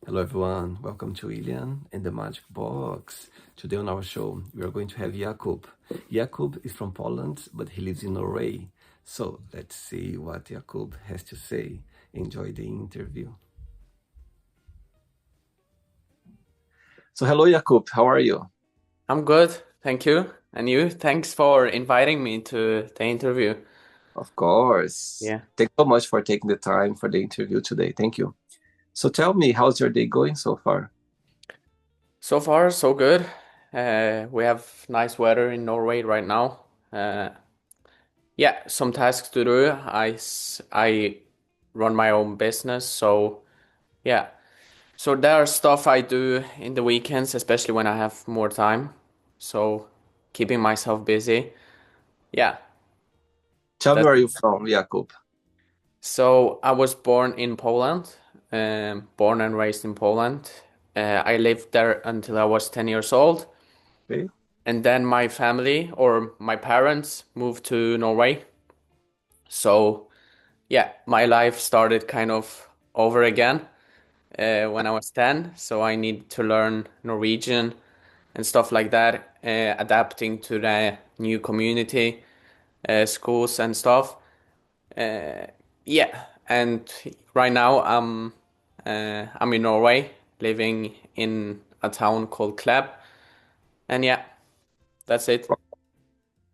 Hello, everyone. Welcome to William and the Magic Box. Today on our show, we are going to have Jakub. Jakub is from Poland, but he lives in Norway. So let's see what Jakub has to say. Enjoy the interview. So, hello, Jakub. How are you? I'm good, thank you. And you? Thanks for inviting me to the interview. Of course. Yeah. Thanks so much for taking the time for the interview today. Thank you. So, tell me, how's your day going so far? So far, so good. We have nice weather in Norway right now. Uh, yeah, some tasks to do. I run my own business, so yeah. So there are stuff I do in the weekends, especially when I have more time. So keeping myself busy. Yeah, Tell me that's where it. you're from, Jakub. So I was born in Poland, born and raised in Poland. I lived there until I was 10 years old. Okay. And then my family or my parents moved to Norway. So yeah, my life started kind of over again when I was 10. So I needed to learn Norwegian and stuff like that, adapting to the new community, schools and stuff. Uh, yeah, and right now I'm in Norway, living in a town called Klepp, and yeah, that's it.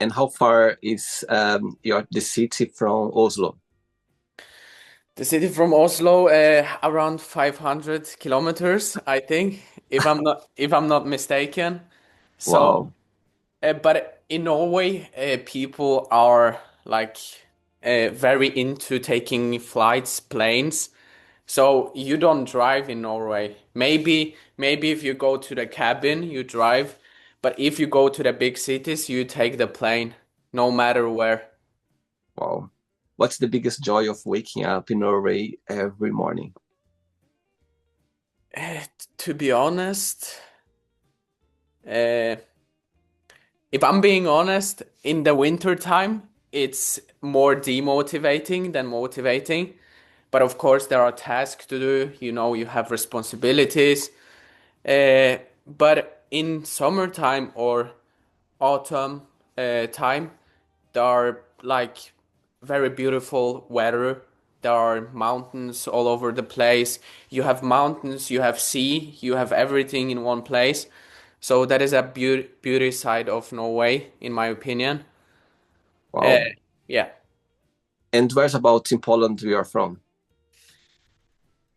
And how far is the city from Oslo? The city from Oslo, around 500 kilometers, I think, if I'm not mistaken. So, Wow. but in Norway, people are like very into taking flights, planes. So you don't drive in Norway. Maybe if you go to the cabin, you drive, but if you go to the big cities, you take the plane, no matter where. Wow. What's the biggest joy of waking up in Norway every morning? To be honest, uh, if I'm being honest, in the winter time, it's more demotivating than motivating. But of course, there are tasks to do. You know, you have responsibilities. But in summertime or autumn time, there are like very beautiful weather. There are mountains all over the place. You have mountains, you have sea, you have everything in one place. So that is a beauty side of Norway, in my opinion. Uh, Wow. yeah. And where's about in Poland we are from?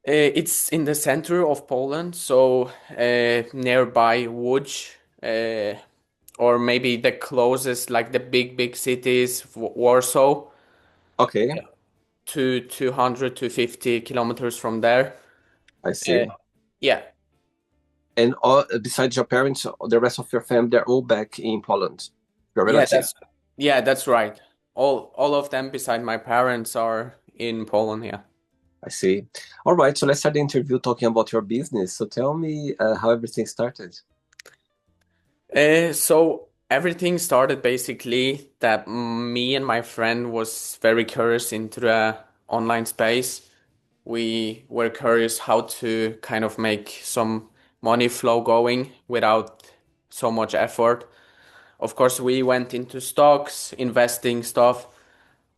It's in the center of Poland, so nearby Łódź, or maybe the closest, like the big cities, Warsaw, Okay, to 200 to 50 kilometers from there. I Uh, see. yeah, And all, besides your parents, the rest of your family, they're all back in Poland. Your yeah, relatives. that's right. All of them, beside my parents, are in Poland. Yeah. I see. All right, so let's start the interview talking about your business. So tell me how everything started. So everything started basically that me and my friend was very curious into the online space. We were curious how to kind of make some money flow going without so much effort. Of course, we went into stocks, investing stuff.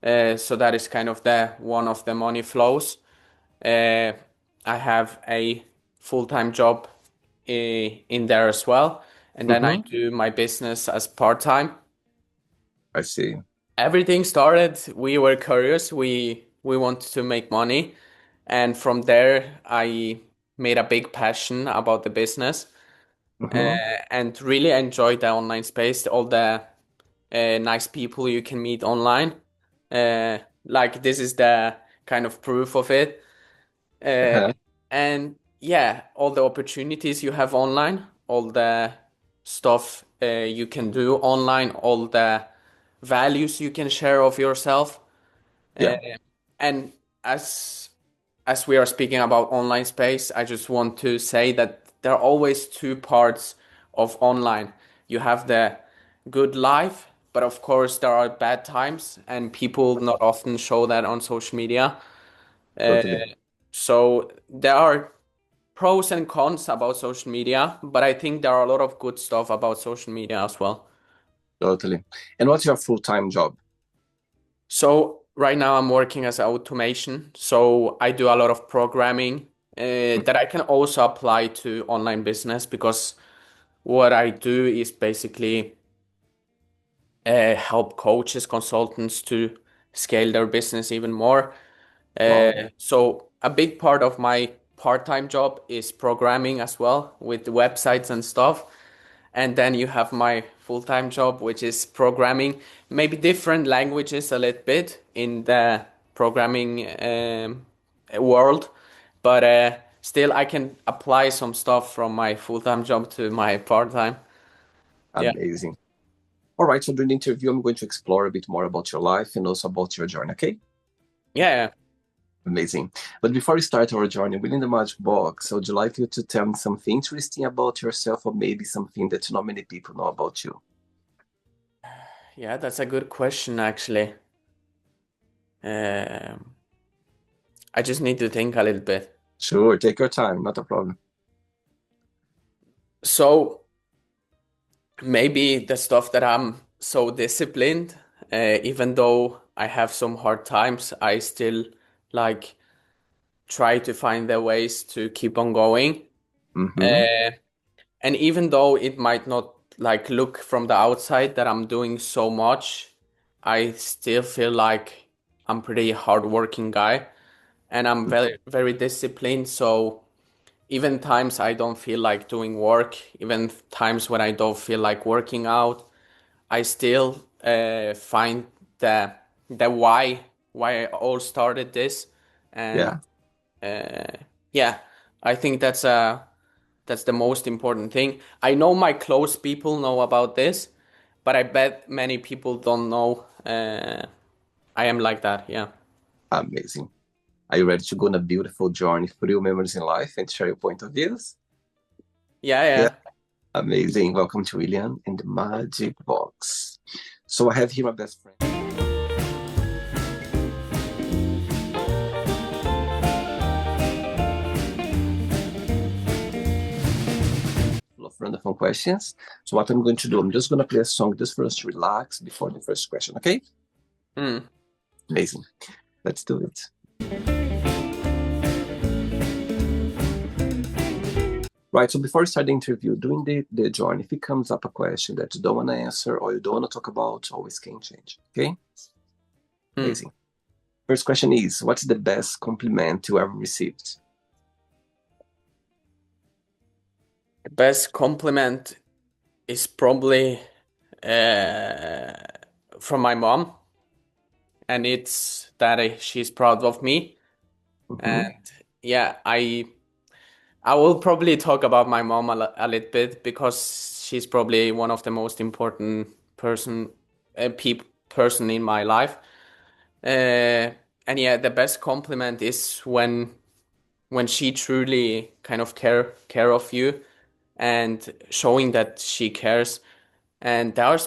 So that is kind of the one of the money flows. Uh, I have a full-time job in there as well, and then I Mm-hmm. do my business as part-time. I see. Everything started, we were curious, we wanted to make money, and from there I made a big passion about the business, uh, Mm-hmm. and really enjoyed the online space, all the nice people you can meet online. Like this is the kind of proof of it. Uh, Uh-huh. and yeah, all the opportunities you have online, all the stuff you can do online, all the values you can share of yourself. Uh, Yeah, and as as we are speaking about online space, I just want to say that there are always two parts of online. You have the good life, but of course there are bad times, and people not often show that on social media. Uh, totally. so there are pros and cons about social media, but I think there are a lot of good stuff about social media as well. Totally. And what's your full-time job? So right now I'm working as automation. So I do a lot of programming that I can also apply to online business because what I do is basically help coaches, consultants to scale their business even more. Wow. So a big part of my part-time job is programming as well with the websites and stuff. And then you have my full-time job, which is programming, maybe different languages a little bit in the programming world, but still I can apply some stuff from my full-time job to my part-time. Yeah. Amazing. All right, so during the interview, I'm going to explore a bit more about your life and also about your journey, okay? Yeah. Amazing. But before we start our journey within the Magic Box, would you like you to tell me something interesting about yourself or maybe something that not many people know about you? Yeah, that's a good question, actually. Um, I just need to think a little bit. Sure, take your time, not a problem. So maybe the stuff that I'm so disciplined, even though I have some hard times, I still like try to find the ways to keep on going. Mm-hmm. Uh, and even though it might not like look from the outside that I'm doing so much, I still feel like I'm pretty hardworking guy and I'm very disciplined. So even times I don't feel like doing work, even times when I don't feel like working out, I still find the why I all started this, and Yeah, yeah, I think that's the most important thing. I know my close people know about this, but I bet many people don't know. I am like that. Yeah. amazing. Are you ready to go on a beautiful journey through memories in life and share your point of views? Yeah. Yeah, Yeah. amazing. Welcome to William in the Magic Box. So I have here my best friend. Full of random questions. So what I'm going to do, I'm just going to play a song just for us to relax before the first question, okay? Mm. Amazing. Let's do it. Right, so before we start the interview, during the journey, if it comes up a question that you don't want to answer or you don't want to talk about, always can change, okay? Amazing. First question is, what's the best compliment you ever received? The best compliment is probably uh, from my mom, and it's that she's proud of me. Mm-hmm. And yeah, I will probably talk about my mom a little bit because she's probably one of the most important person in my life. And yeah, the best compliment is when she truly kind of care of you and showing that she cares. And there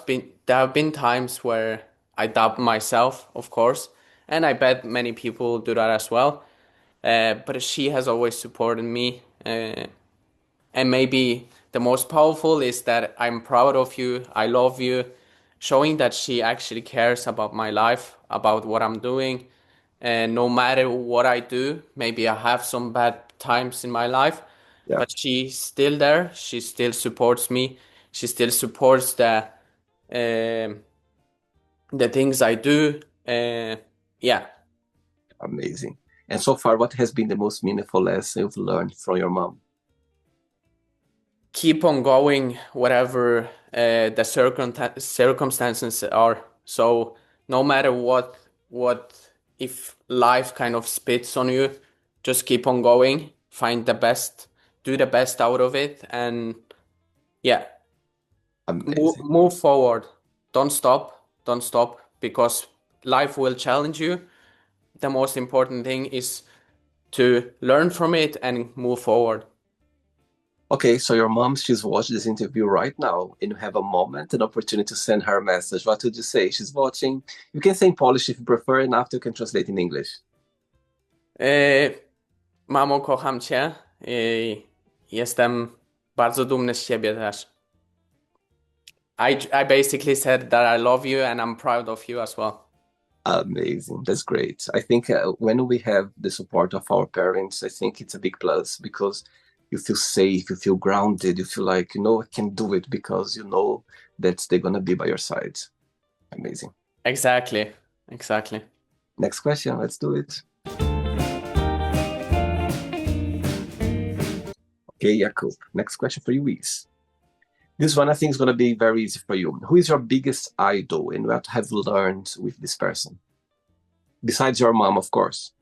have been times where I doubt myself, of course, and I bet many people do that as well. But she has always supported me. And maybe the most powerful is that I'm proud of you, I love you, showing that she actually cares about my life, about what I'm doing. And no matter what I do, maybe I have some bad times in my life, Yeah, but she's still there. She still supports me. She still supports um the things I do. Yeah, amazing. And so far, what has been the most meaningful lesson you've learned from your mom? keep on going whatever the circumstances are. So no matter what if life kind of spits on you, just keep on going, find the best, do the best out of it, and yeah, Amazing. move forward. Don't stop, because life will challenge you. The most important thing is to learn from it and move forward. Okay, so your mom, she's watching this interview right now, and you have a moment, an opportunity to send her a message. What would you say? She's watching. You can say in Polish if you prefer, and after you can translate in English. Mamo, kocham cię. jestem bardzo dumny z siebie też. I basically said that I love you and I'm proud of you as well. Amazing. That's great. I think when we have the support of our parents, I think it's a big plus because you feel safe, you feel grounded, you feel like, I can do it because you know that they're going to be by your side. Amazing. Exactly. Exactly. Next question. Let's do it. Okay, Jakub. Next question for you is this one I think is going to be very easy for you. Who is your biggest idol and what have you learned with this person? Besides your mom, of course.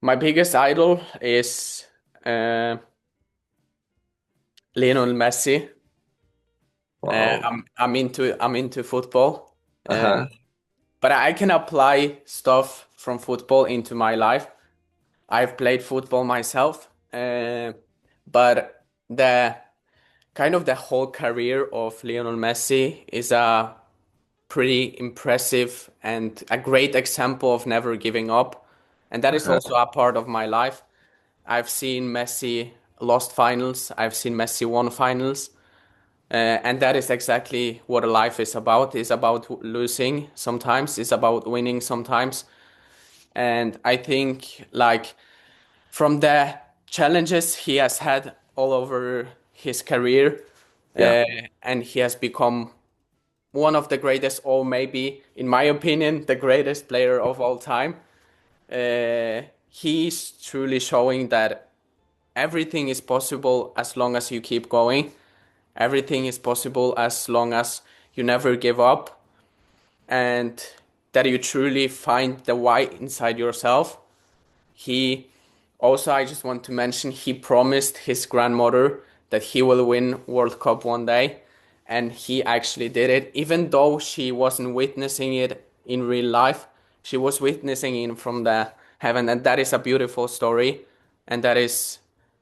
My biggest idol is uh, Lionel Messi. Wow. I'm into football, Uh-huh. but I can apply stuff from football into my life. I've played football myself, but the whole career of Lionel Messi is a pretty impressive and a great example of never giving up, and that is also Uh-huh. a part of my life. I've seen Messi lost finals. I've seen Messi won finals. And that is exactly what a life is about. It's about losing sometimes. It's about winning sometimes. And I think like from the challenges he has had all over his career, Yeah. uh, and he has become one of the greatest, or maybe, in my opinion, the greatest player of all time. He's truly showing that everything is possible as long as you keep going. Everything is possible as long as you never give up and that you truly find the why inside yourself. He also, I just want to mention, he promised his grandmother that he will win World Cup one day, and he actually did it. Even though she wasn't witnessing it in real life, she was witnessing it from the heaven, and that is a beautiful story. And that is,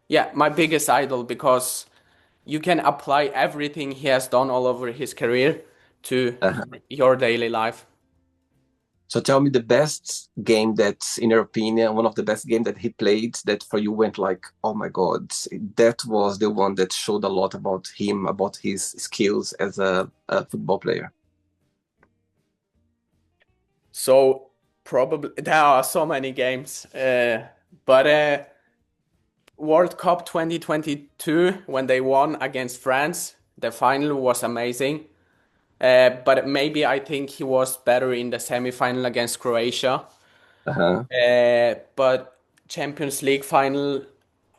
yeah, my biggest idol because you can apply everything he has done all over his career to Uh-huh. your daily life. So tell me the best game that's, in your opinion, one of the best game that he played that for you went like, oh my God, that was the one that showed a lot about him, about his skills as a football player. So probably there are so many games, but World Cup 2022 when they won against France, the final was amazing. But maybe I think he was better in the semi-final against Croatia. Uh-huh. But Champions League final,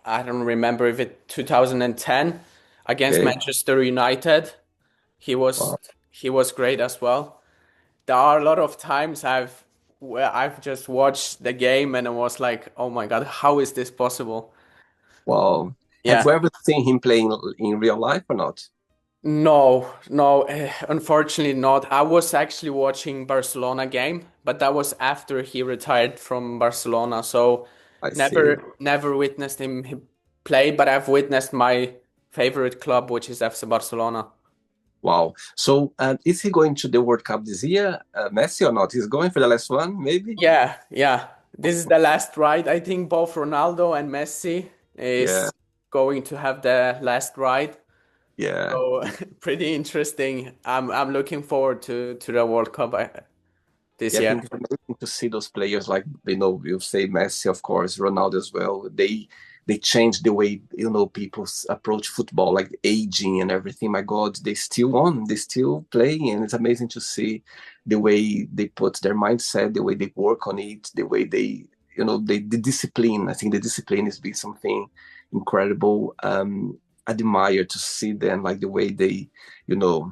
I don't remember if it 2010 against Okay. Manchester United. He was Wow. he was great as well. There are a lot of times where I've just watched the game and I was like, oh my God, how is this possible? Wow. Have Yeah. you ever seen him playing in real life or not? No, no, unfortunately not. I was actually watching Barcelona game, but that was after he retired from Barcelona. So I see. never witnessed him play, but I've witnessed my favorite club, which is FC Barcelona. Wow. So is he going to the World Cup this year, Messi or not? He's going for the last one, maybe? Yeah, yeah. This is the last ride. I think both Ronaldo and Messi Yeah. is going to have the last ride. Yeah. So pretty interesting. I'm looking forward to the World Cup this Yeah, I year. think it's amazing to see those players like you say Messi, of course, Ronaldo as well. They change the way people approach football, like aging and everything. My God, they still on, they still play, and it's amazing to see the way they put their mindset, the way they work on it, the way the discipline. I think the discipline has been something incredible. Admire to see them, like the way you know,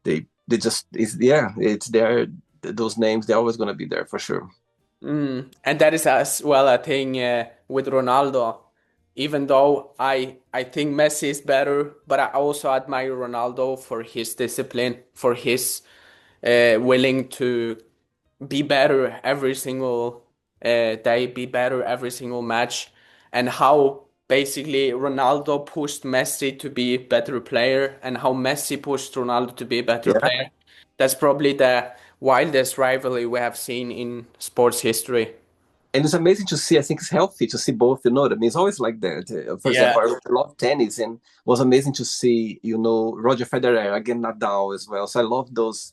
they just is yeah, it's there those names, they're always going to be there for sure. And that is as well a thing with Ronaldo. Even though I think Messi is better, but I also admire Ronaldo for his discipline, for his willing to be better every single day, be better every single match, and how basically Ronaldo pushed Messi to be a better player, and how Messi pushed Ronaldo to be a better Yeah, player. That's probably the wildest rivalry we have seen in sports history. And it's amazing to see. I think it's healthy to see both. You know what I mean? It's always like that. For Yeah. example, I love tennis, and it was amazing to see, Roger Federer again, Nadal as well. So I love those,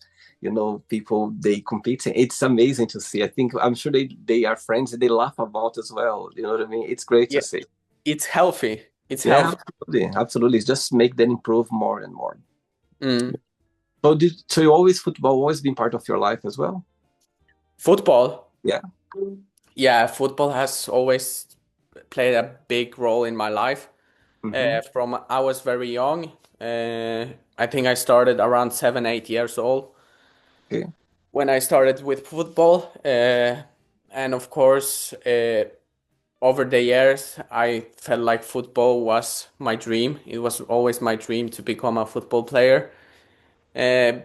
people they compete. It's amazing to see. I'm sure they are friends and they laugh about as well. You know what I mean? It's great to Yeah. see. It's healthy. It's Yeah, healthy. absolutely, absolutely. It's just make them improve more and more. Mm. So you always football always been part of your life as well? Football. Yeah. Yeah, football has always played a big role in my life. Mm-hmm. From I was very young. I think I started around 7, 8 years old Okay. when I started with football. And of course, over the years, I felt like football was my dream. It was always my dream to become a football player.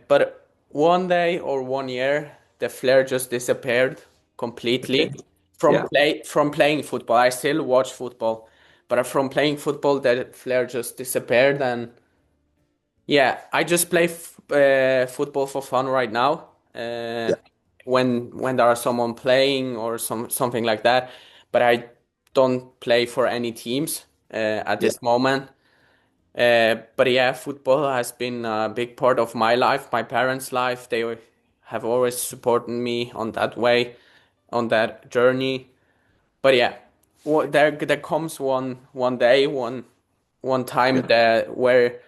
But one day or one year, the flair just disappeared completely Okay. Yeah. from playing football. I still watch football, but from playing football, the flair just disappeared. And yeah, I just play football for fun right now. Yeah. When there are someone playing or something like that, but I don't play for any teams at Yeah. this moment. But yeah, football has been a big part of my life, my parents' life. They have always supported me on that way, on that journey. But yeah, there comes one day, one time Yeah. that where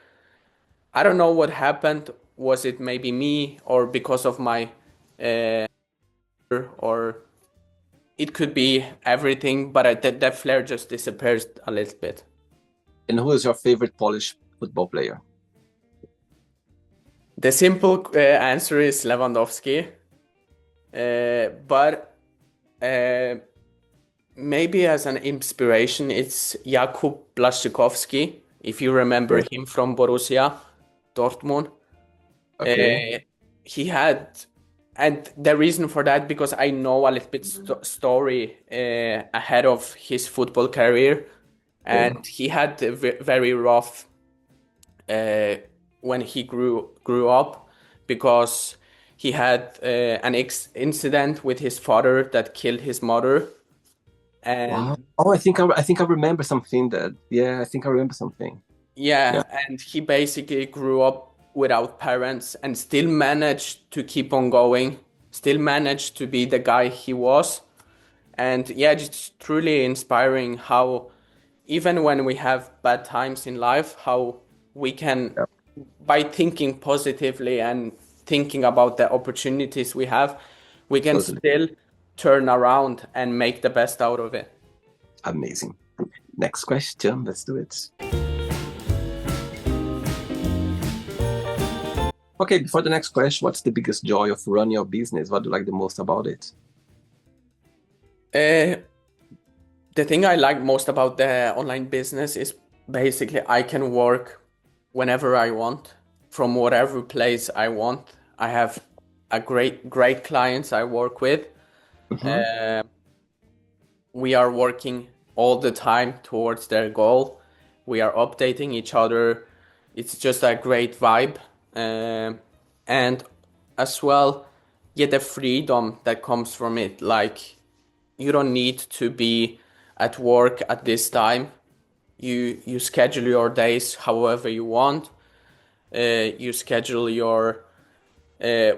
I don't know what happened. Was it maybe me or because of my or it could be everything, but that flair just disappears a little bit. And who is your favorite Polish football player? The simple answer is Lewandowski. But uh, maybe as an inspiration, it's Jakub Blaszczykowski. If you remember Okay. him from Borussia Dortmund, Okay. uh, he had, and the reason for that because I know a little bit story ahead of his football career, Okay. and he had a very rough uh, when he grew up because he had an incident with his father that killed his mother, and Wow. Oh, I think I remember something that. Yeah, I think I remember something. Yeah. yeah, and he basically grew up without parents and still managed to keep on going, still managed to be the guy he was. And yeah, it's truly inspiring how even when we have bad times in life, how we can, Yeah. by thinking positively and thinking about the opportunities we have, we can Totally still turn around and make the best out of it. amazing. Next question. Let's do it. Okay, before the next question, what's the biggest joy of running your business? What do you like the most about it? Uh, the thing I like most about the online business is basically I can work whenever I want, from whatever place I want. I have a great clients I work with. Mm-hmm. Uh, we are working all the time towards their goal. We are updating each other. It's just a great vibe. And as well, get the freedom that comes from it. Like, you don't need to be at work at this time. You schedule your days however you want. You schedule your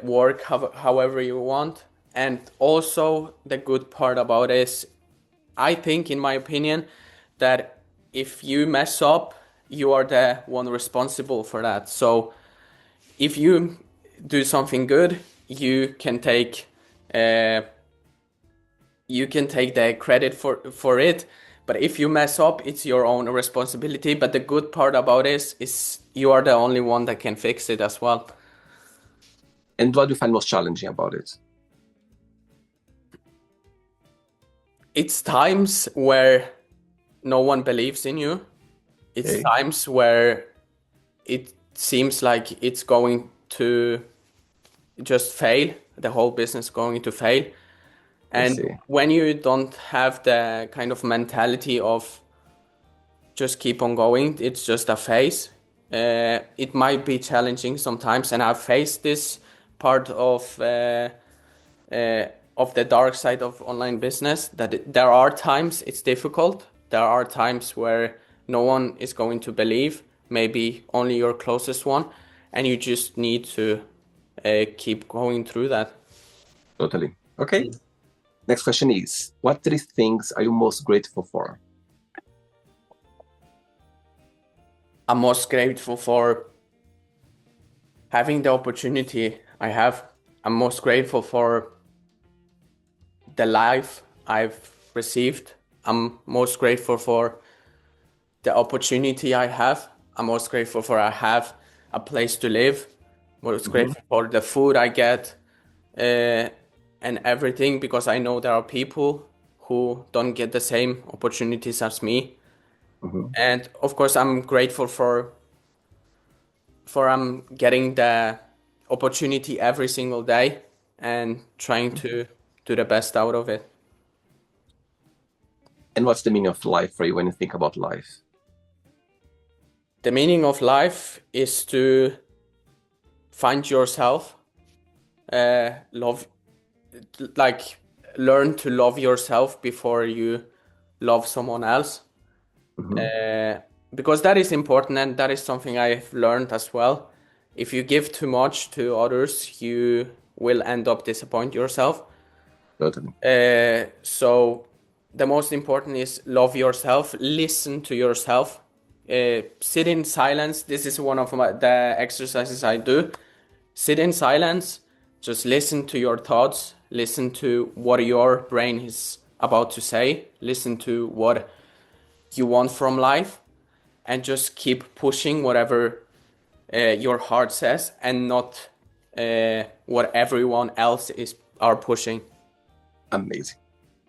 work however you want. And also the good part about it is I think, in my opinion, that if you mess up, you are the one responsible for that. So if you do something good, uh, you can take the credit for it. But if you mess up, it's your own responsibility. But the good part about this is you are the only one that can fix it as well. And what do you find most challenging about it? It's times where no one believes in you. It's Okay, times where it seems like it's going to just fail, the whole business going to fail. I And see. when you don't have the kind of mentality of just keep on going, it's just a phase. It might be challenging sometimes, and I've faced this part uh, of the dark side of online business, that there are times it's difficult. There are times where no one is going to believe, maybe only your closest one, and you just need to keep going through that. Totally. Okay. Next question is, what 3 things are you most grateful for? I'm most grateful for having the opportunity I have. I'm most grateful for the life I've received. I'm most grateful for the opportunity I have. I'm most grateful for I have a place to live. Most grateful for the food I get, and everything, because I know there are people who don't get the same opportunities as me. And of course, I'm grateful for I'm getting the opportunity every single day and trying to do the best out of it. And what's the meaning of life for you when you think about life? The meaning of life is to find yourself, love, like learn to love yourself before you love someone else. Because that is important, and that is something I've learned as well. If you give too much to others, you will end up disappoint yourself. Totally. So the most important is love yourself, listen to yourself, sit in silence. This is one of the exercises I do. Sit in silence, just listen to your thoughts, listen to what your brain is about to say, listen to what you want from life, and just keep pushing whatever your heart says, and not what everyone else are pushing. Amazing.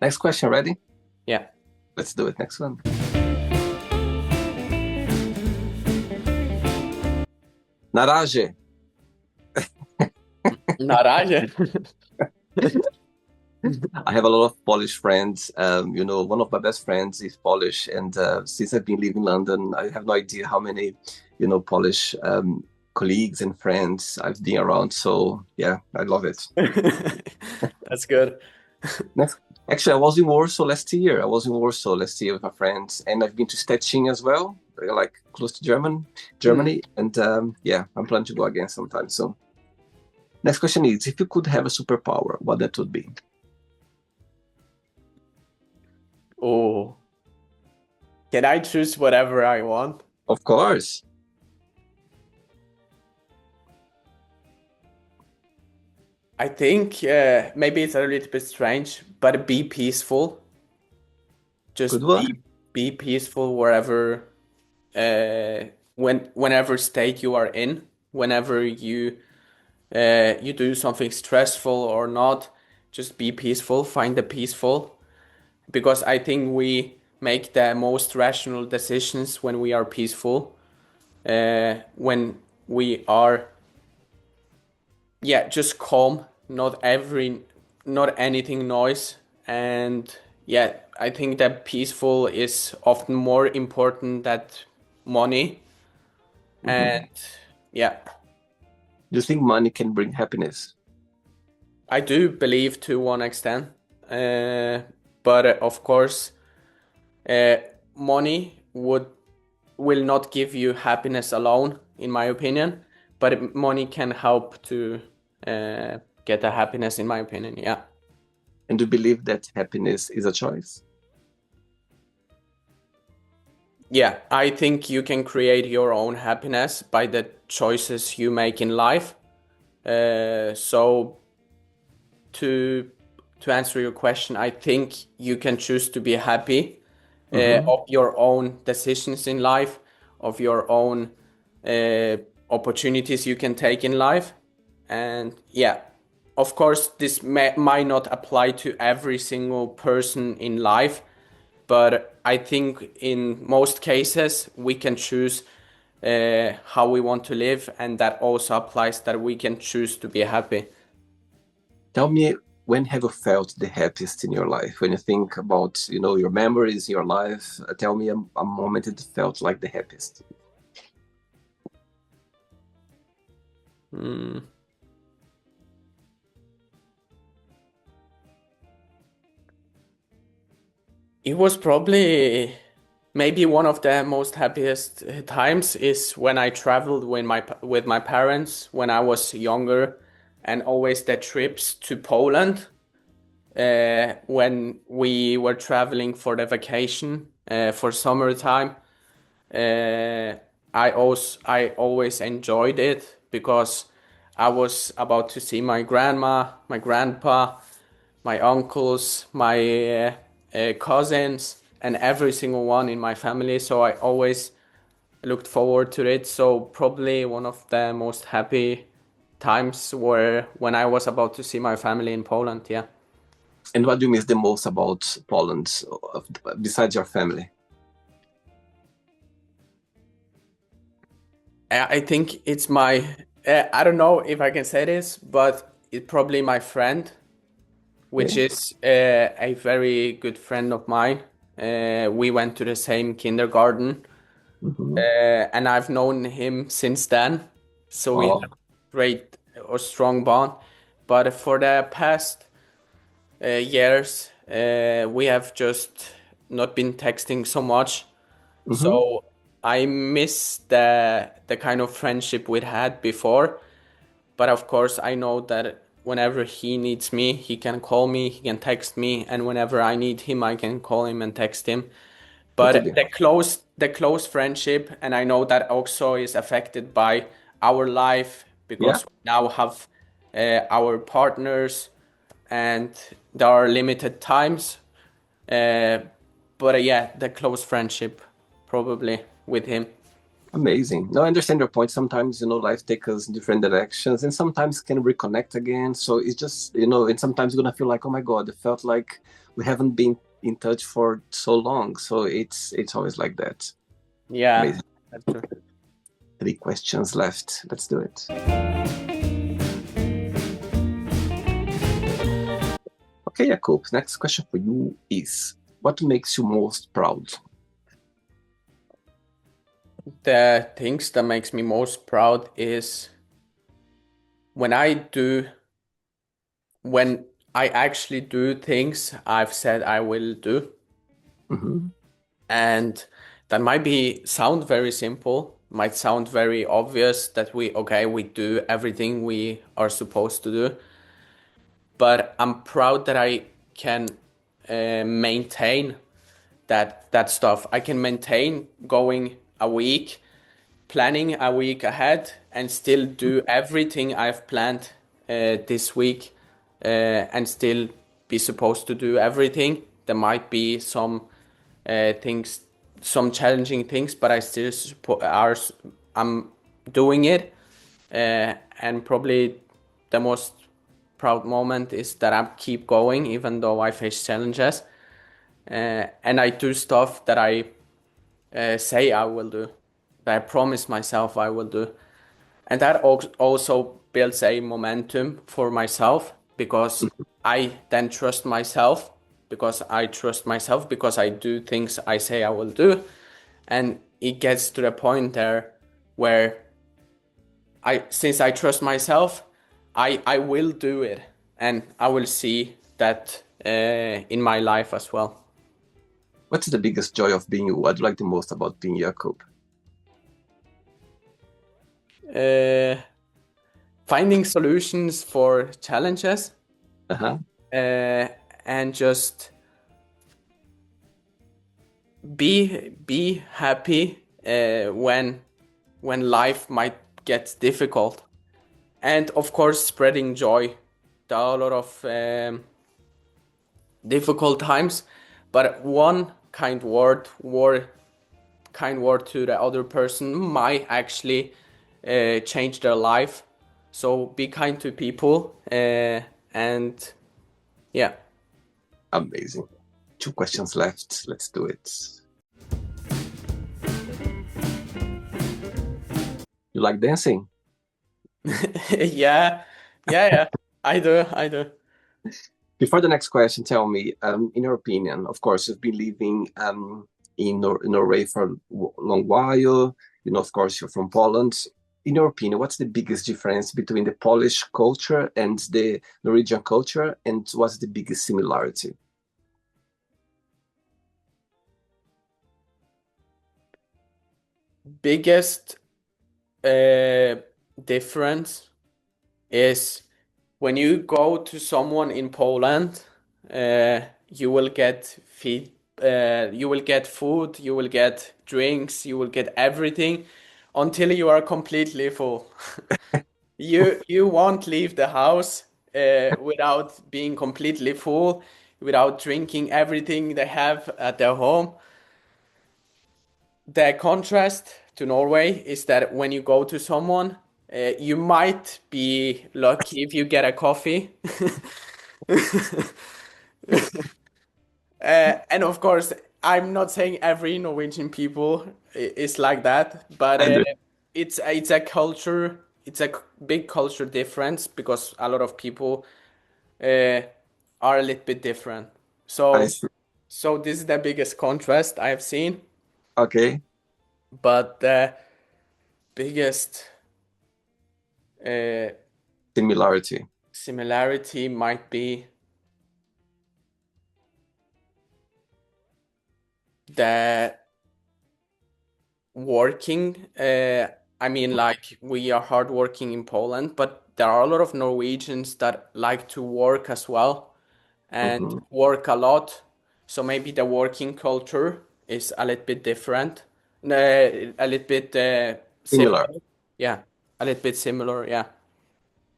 Next question, ready? Yeah. Let's do it. Next one. Naraje. Naranja. I have a lot of Polish friends. One of my best friends is Polish, and since I've been living in London, I have no idea how many, Polish colleagues and friends I've been around. So yeah, I love it. That's good. Next, actually, I was in Warsaw last year. With my friends, and I've been to Stettin as well, like close to Germany, and yeah, I'm planning to go again sometime soon. Next question is, if you could have a superpower, what that would be? Oh, can I choose whatever I want? Of course. I think maybe it's a little bit strange, but be peaceful. Just Good one. be peaceful wherever, whenever state you are in, whenever you do something stressful or not, just be peaceful, find the peaceful, because I think we make the most rational decisions when we are peaceful, when we are, just calm, not anything noise. And yeah, I think that peaceful is often more important than money. And yeah, Do you think money can bring happiness? I do believe to one extent, but of course, money will not give you happiness alone, in my opinion. But money can help to get the happiness, in my opinion. Yeah. And do you believe that happiness is a choice? Yeah, I think you can create your own happiness by the choices you make in life. So to answer your question, I think you can choose to be happy of your own decisions in life, of your own opportunities you can take in life. And yeah, of course, this might not apply to every single person in life, but I think in most cases we can choose how we want to live, and that also applies that we can choose to be happy. Tell me, when have you felt the happiest in your life? When you think about, your memories, your life, tell me a moment that felt like the happiest. It was probably maybe one of the most happiest times is when I traveled with my parents when I was younger, and always the trips to Poland when we were traveling for the vacation for summertime. Uh, I always enjoyed it because I was about to see my grandma, my grandpa, my uncles, my cousins, and every single one in my family. So I always looked forward to it. So probably one of the most happy times were when I was about to see my family in Poland. Yeah. And what do you miss the most about Poland, besides your family? I think it's my, I don't know if I can say this, but it's probably my friend, which Okay. is a very good friend of mine. We went to the same kindergarten, Hmm. and I've known him since then. So we Oh. have great or strong bond. But for the past years, we have just not been texting so much. Hmm. So I miss the kind of friendship we'd had before. But of course, I know that whenever he needs me, he can call me, he can text me, and whenever I need him, I can call him and text him. But Totally. the close friendship, and I know that also is affected by our life Yeah, because we now have our partners, and there are limited times. Uh, but yeah, the close friendship probably with him. amazing. No, I understand your point. Sometimes, life takes us in different directions and sometimes can reconnect again. So it's just, and sometimes you're gonna feel like, oh my God, it felt like we haven't been in touch for so long. So it's always like that. Yeah, Amazing. that's true. 3 questions left. Let's do it. Okay, Jakub, next question for you is what makes you most proud? The things that makes me most proud is when I do when I actually do things I've said I will do. Hmm. And that might be sound very simple, might sound very obvious that we do everything we are supposed to do. But I'm proud that I can maintain that stuff. I can maintain going a week, planning a week ahead, and still do everything I've planned this week, and still be supposed to do everything. There might be some things, some challenging things, but I still I'm doing it. And probably the most proud moment is that I keep going even though I face challenges, and I do stuff that I say I will do, that I promise myself I will do. And that also builds a momentum for myself because I then trust myself, because I trust myself because I do things I say I will do. And it gets to the point there where since I trust myself, I will do it, and I will see that in my life as well. What's the biggest joy of being you? What do you like the most about being Jakub? Uh, Finding solutions for challenges, Uh-huh. uh, and just be happy when life might get difficult, and of course spreading joy. There are a lot of difficult times, but one kind word to the other person might actually change their life. So be kind to people, and yeah. Amazing. 2 questions left. Let's do it. You like dancing? Yeah, yeah. I do. Before the next question, tell me, in your opinion, of course, you've been living in Norway for a long while. Of course, you're from Poland. In your opinion, what's the biggest difference between the Polish culture and the Norwegian culture, and what's the biggest similarity? Biggest uh, difference is when you go to someone in Poland, you will get you will get food, you will get drinks, you will get everything until you are completely full. You won't leave the house without being completely full, without drinking everything they have at their home. The contrast to Norway is that when you go to someone, you might be lucky if you get a coffee. And of course, I'm not saying every Norwegian people is like that, but And it's a culture, it's a big culture difference because a lot of people uh, are a little bit different. I So see. so this is the biggest contrast I have seen, Okay, but the biggest uh, similarity. similarity might be the working. I mean, like we are hardworking in Poland, but there are a lot of Norwegians that like to work as well and Hmm. work a lot. So maybe the working culture is a little bit different, a little bit Similar. similar. Yeah, a little bit similar. Yeah.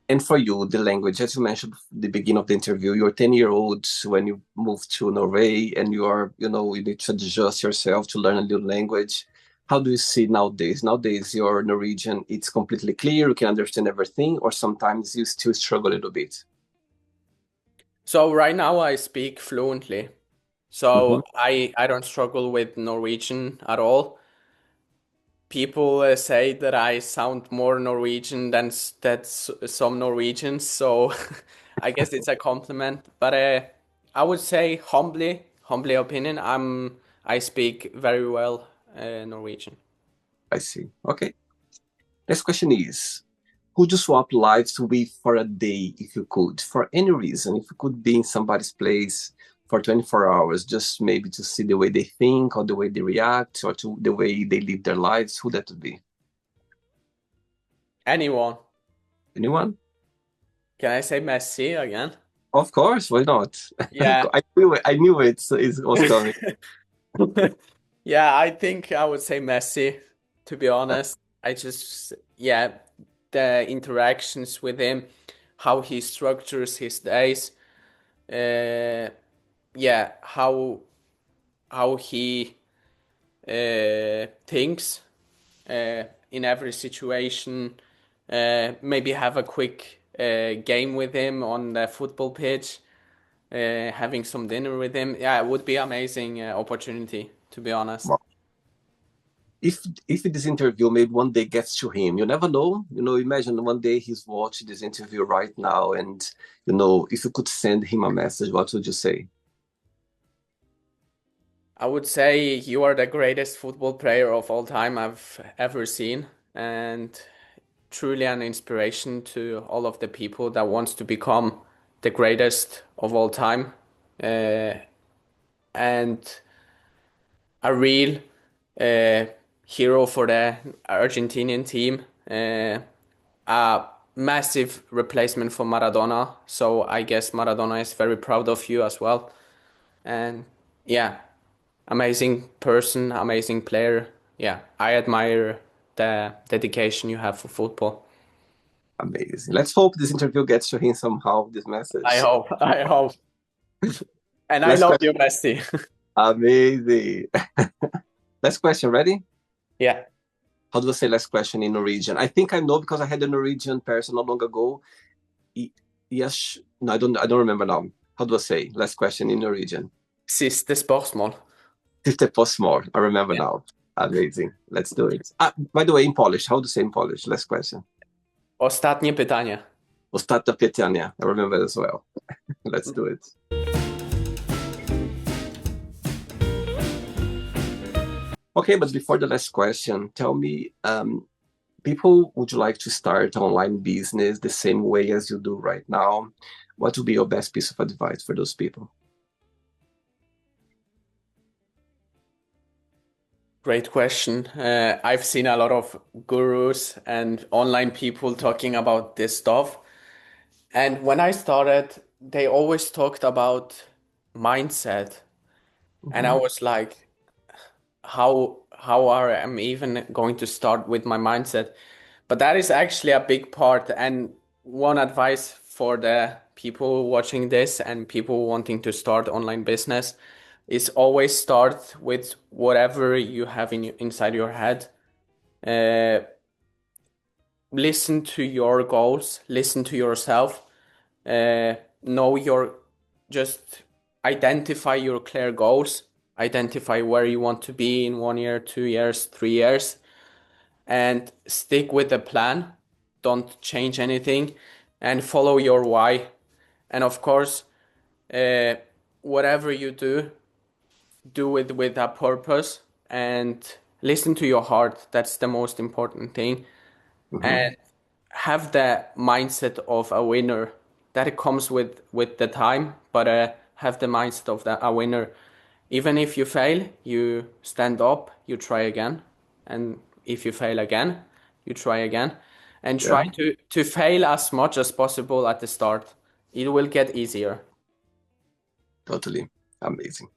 And for you, the language, as you mentioned at the beginning of the interview, you're 10-year-old when you move to Norway and you are, you need to adjust yourself to learn a new language. How do you see nowadays? Nowadays, your Norwegian, it's completely clear, you can understand everything, or sometimes you still struggle a little bit? So right now I speak fluently. Hmm. So I don't struggle with Norwegian at all. People say that I sound more Norwegian than some Norwegians, so I guess it's a compliment. But I would say humbly opinion, I speak very well Norwegian. I see. Okay. Next question is, would you swap lives with for a day if you could, for any reason? If you could be in somebody's place for 24 hours, just maybe to see the way they think or the way they react or to the way they live their lives, who that would be? Anyone? Anyone? Can I say Messi again? Of course, why not? Yeah. I knew it was coming. Yeah, I think I would say Messi, to be honest. I just, yeah, the interactions with him, how he structures his days, uh, yeah, how he thinks in every situation. Maybe have a quick game with him on the football pitch, having some dinner with him. Yeah, it would be amazing opportunity, to be honest. Well, if this interview maybe one day gets to him, you never know. Imagine one day he's watching this interview right now, and if you could send him a message, what would you say? I would say you are the greatest football player of all time I've ever seen, and truly an inspiration to all of the people that wants to become the greatest of all time, uh, and a real uh, hero for the Argentinian team. A massive replacement for Maradona, so I guess Maradona is very proud of you as well. And yeah, amazing person, amazing player. Yeah, I admire the dedication you have for football. Amazing. Let's hope this interview gets to him somehow, this I message. hope, I hope. And I Last love question. you, Messi. Amazing. Last question, ready? Yeah. How do I say last question in Norwegian? I think I know because I had a Norwegian person not long ago. Yes, no, I don't remember now. How do I say last question in Norwegian? Siste spørsmål. Siste postmore. I remember Yeah. now. Amazing. Let's do it. By the way, in Polish, how to say in Polish? Last question. Ostatnie pytanie. Ostatnie pytanie. I remember as well. Let's do it. Okay, but before the last question, tell me, people would you like to start online business the same way as you do right now? What would be your best piece of advice for those people? Great question. I've seen a lot of gurus and online people talking about this stuff. And when I started, they always talked about mindset. And I Hmm. was like, how are am even going to start with my mindset? But that is actually a big part. And one advice for the people watching this and people wanting to start online business is always start with whatever you have inside your head. Uh, Listen to your goals, listen to yourself, know your, just identify your clear goals, identify where you want to be in 1 year, 2 years, 3 years, and stick with the plan. Don't change anything and follow your why. And of course, uh, whatever you do, do it with a purpose and listen to your heart. That's the most important thing. Hmm. And have the mindset of a winner. That comes with the time, but have the mindset of a winner. Even if you fail, you stand up, you try again, and if you fail again, you try again, and try Yeah, to fail as much as possible at the start. It will get easier. totally amazing.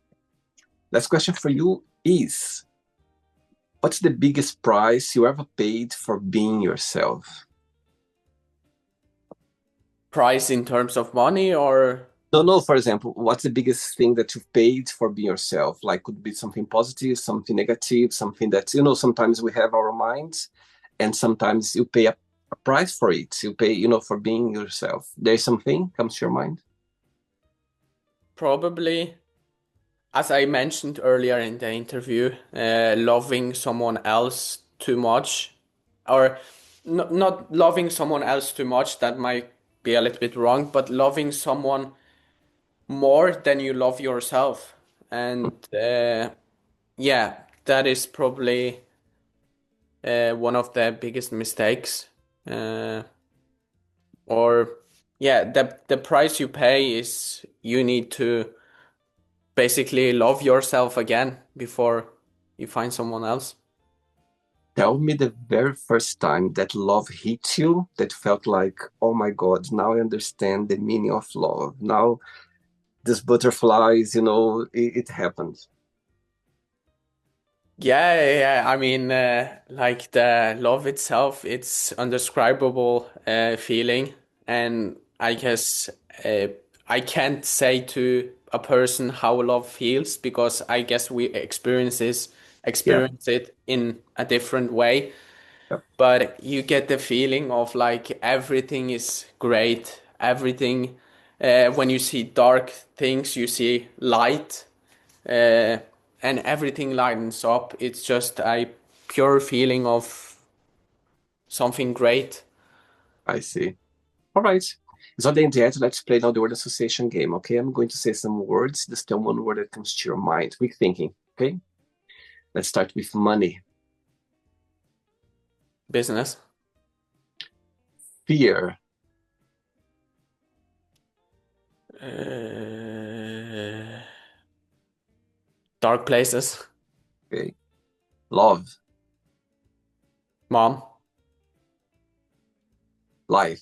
Last question for you is, what's the biggest price you ever paid for being yourself? Price in terms of money or No, no, for example, what's the biggest thing that you've paid for being yourself? Like, could be something positive, something negative, something that, sometimes we have our minds and sometimes you pay a price for it. You pay, for being yourself. There's something comes to your mind? probably, as I mentioned earlier in the interview, loving someone else too much, or not loving someone else too much, that might be a little bit wrong, but loving someone more than you love yourself. And yeah, that is probably one of the biggest mistakes. Uh, or yeah, the price you pay is you need to basically love yourself again before you find someone else. Tell me the very first time that love hit you that felt like, oh my God, now I understand the meaning of love. Now this butterflies, it happened. Yeah. I mean, like the love itself, it's undescribable feeling, and I guess uh, I can't say to a person how love feels because I guess we Yeah. experience it in a different way. Yeah, But you get the feeling of like everything is great. Everything, when you see dark things, you see light, uh, and everything lightens up. It's just a pure feeling of something great. I see. All right. It's not the end yet. Let's play now the word association game, okay? I'm going to say some words. Just tell one word that comes to your mind. Quick thinking, okay? Let's start with money, Business, fear, uh, dark places, okay? Love, mom, life,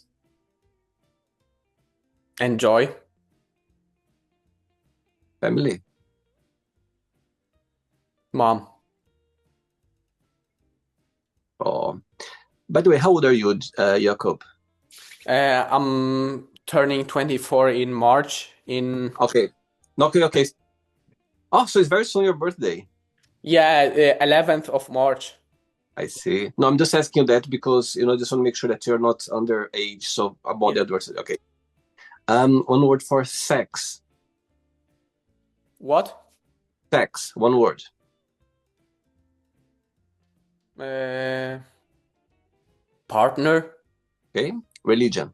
enjoy, family. mom. Oh, by the way, how old are you, Jakub? I'm turning 24 in March. In Okay. Okay, okay. Oh, so it's very soon your birthday. yeah, 11th of March. I see. No, I'm just asking you that because, just want to make sure that you're not underage. So about Yeah. the adversity. Okay. One word for sex. What? Sex. One word. Uh, Partner, Okay. Religion.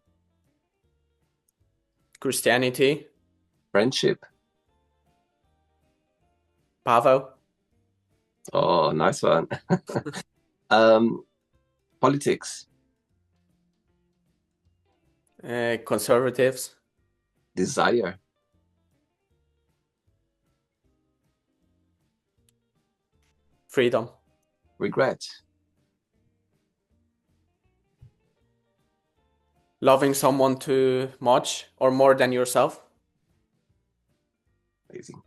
Christianity, Friendship. Pavel, Oh, nice one. Um, politics. conservatives, Desire. freedom. regret. Loving someone too much or more than yourself. Amazing.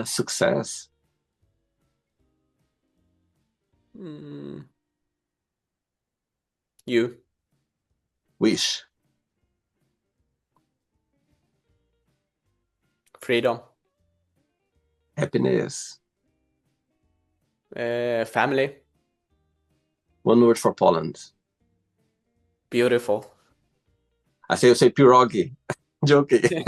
Success. You. Wish. Freedom. Happiness. Family. One word for Poland. Beautiful. You say pierogi. Joking.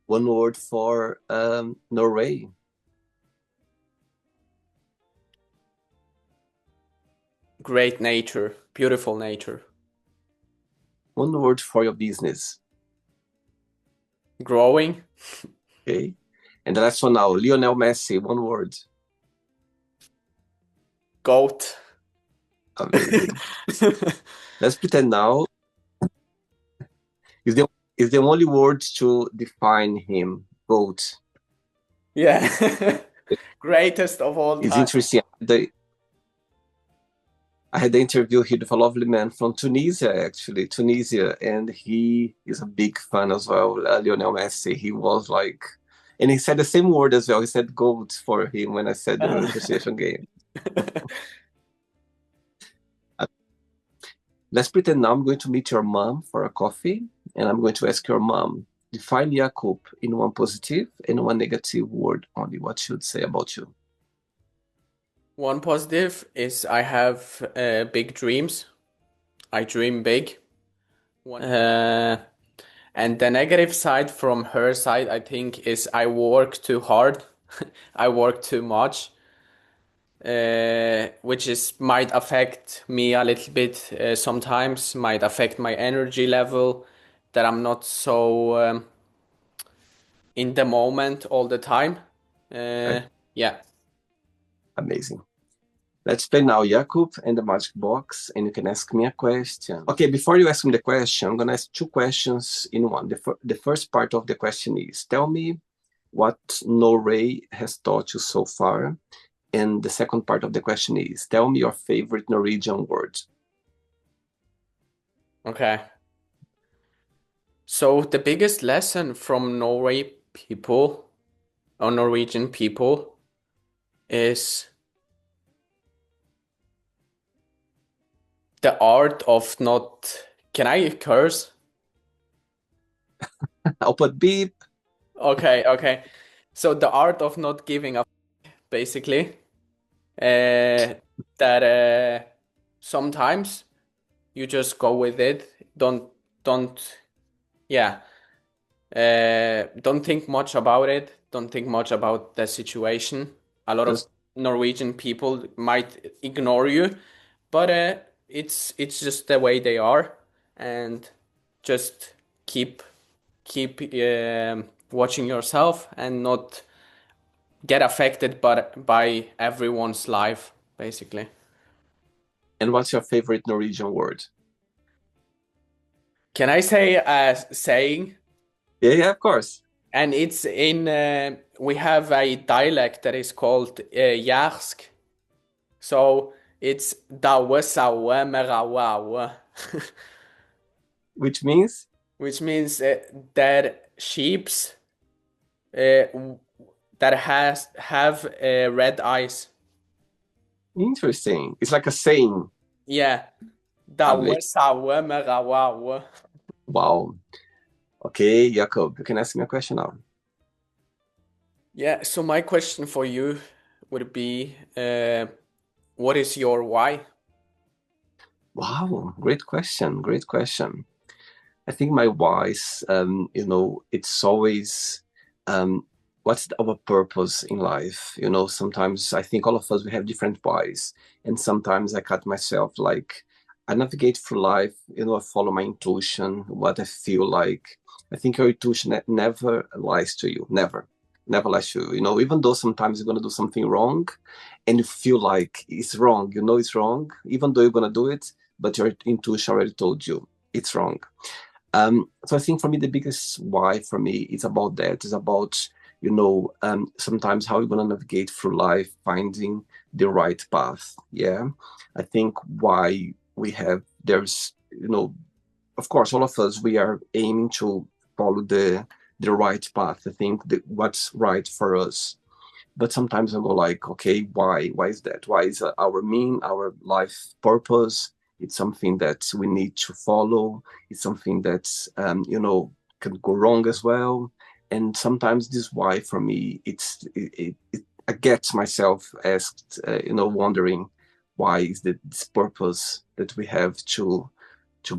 One word for Norway. Great nature. Beautiful nature. One word for your business. Growing. Okay. And the last one now, Lionel Messi, one word. Goat. Amazing. Let's pretend now is the only word to define him. Goat. Yeah. Greatest of all It's time. interesting. I had the interview here with a lovely man from Tunisia, actually, and he is a big fan as well, Lionel Messi. He was like, and he said the same word as well. He said goat for him when I said the association game. Let's pretend now I'm going to meet your mom for a coffee, and I'm going to ask your mom, define Jakub in one positive and one negative word only. What should say about you? One positive is I have big dreams. I dream big. And the negative side from her side, I think, is I work too hard. I work too much, which might affect me a little bit sometimes, might affect my energy level, that I'm not so in the moment all the time. Yeah. Amazing. Let's play now Jakub and the magic box, and you can ask me a question. Okay, before you ask me the question, I'm going to ask two questions in one. The first part of the question is, tell me what Norway has taught you so far. And the second part of the question is, tell me your favorite Norwegian word. Okay. So the biggest lesson from Norway people or Norwegian people is the art of not. Can I curse? I'll put beep. Okay. So the art of not giving up, basically. That sometimes you just go with it. Don't yeah. Don't think much about it. Don't think much about the situation. A lot of Norwegian people might ignore you, but it's just the way they are, and just keep watching yourself and not get affected by everyone's life, basically. And what's your favorite Norwegian word? Can I say a saying? Yeah, of course. And it's we have a dialect that is called Jærsk. So it's daue, saue, meraue. Which means? Which means that sheeps that have red eyes. Interesting. It's like a saying. Yeah. Daue, saue, meraue. Wow. Okay, Jakub, you can ask me a question now. Yeah, so my question for you would be, what is your why? Wow, great question. Great question. I think my why is, it's always what's our purpose in life? Sometimes I think all of us, we have different whys. And sometimes I cut myself, like I navigate through life, I follow my intuition, what I feel like. I think your intuition never lies to you, never lies to you. Even though sometimes you're going to do something wrong and you feel like it's wrong, it's wrong, even though you're going to do it, but your intuition already told you it's wrong. So I think for me, the biggest why for me is about that, is about sometimes how you're going to navigate through life, finding the right path. Yeah. I think why there's, of course, all of us, we are aiming to follow the right path. I think that what's right for us. But sometimes I go like, okay, why? Why is that? Why is our life purpose? It's something that we need to follow. It's something that, can go wrong as well. And sometimes this why for me, I get myself asked, wondering why is this purpose that we have to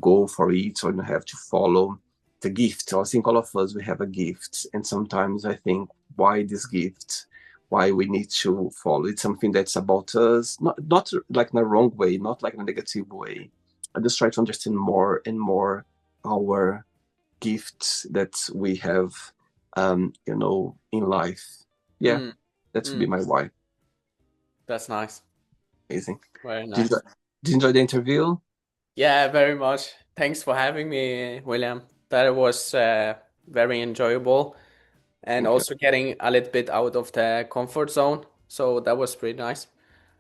go for it or have to follow the gift. So I think all of us, we have a gift. And sometimes I think why this gift, why we need to follow. It's something that's about us, not like in a wrong way, not like in a negative way. I just try to understand more and more our gifts that we have, in life. Yeah, Mm, that would be mm, my why. that's nice. Amazing. Very Did you, nice. did you enjoy the interview? Yeah, very much. Thanks for having me, William. That was very enjoyable and Thank you. also getting a little bit out of the comfort zone. So that was pretty nice.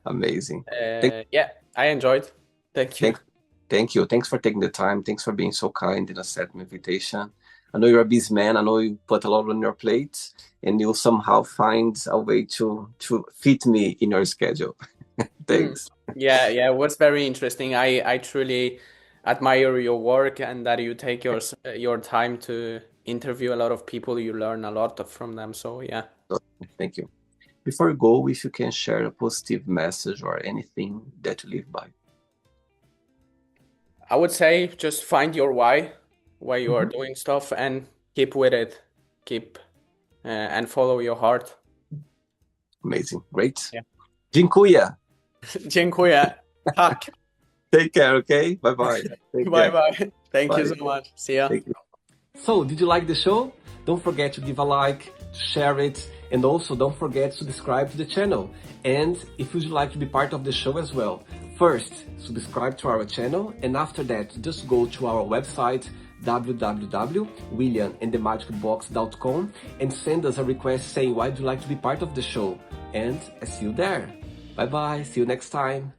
Amazing. Thank, Yeah, I enjoyed. Thank you. thank, thank you. Thanks for taking the time. Thanks for being so kind and accepting my invitation. I know you're a busy man. I know you put a lot on your plate, and you'll somehow find a way to fit me in your schedule. Mm. Thanks. Yeah, yeah, it was very interesting. I truly admire your work and that you take your time to interview a lot of people. You learn a lot from them. So yeah. Thank you. Before you go, if you can share a positive message or anything that you live by. I would say just find your why you are Mhm. doing stuff, and keep with it. Keep and follow your heart. Amazing. Great. Yeah. Dziękuję. Dziękuję. Tak. Take care, okay? Bye-bye. Take Bye care. bye. Thank you Bye. so much. See ya. Thank you. So, did you like the show? Don't forget to give a like, to share it, and also don't forget to subscribe to the channel. And if you'd like to be part of the show as well, first, subscribe to our channel, and after that, just go to our website, www.williamandthemagicbox.com, and send us a request saying why you'd like to be part of the show. And I see you there. Bye bye, see you next time.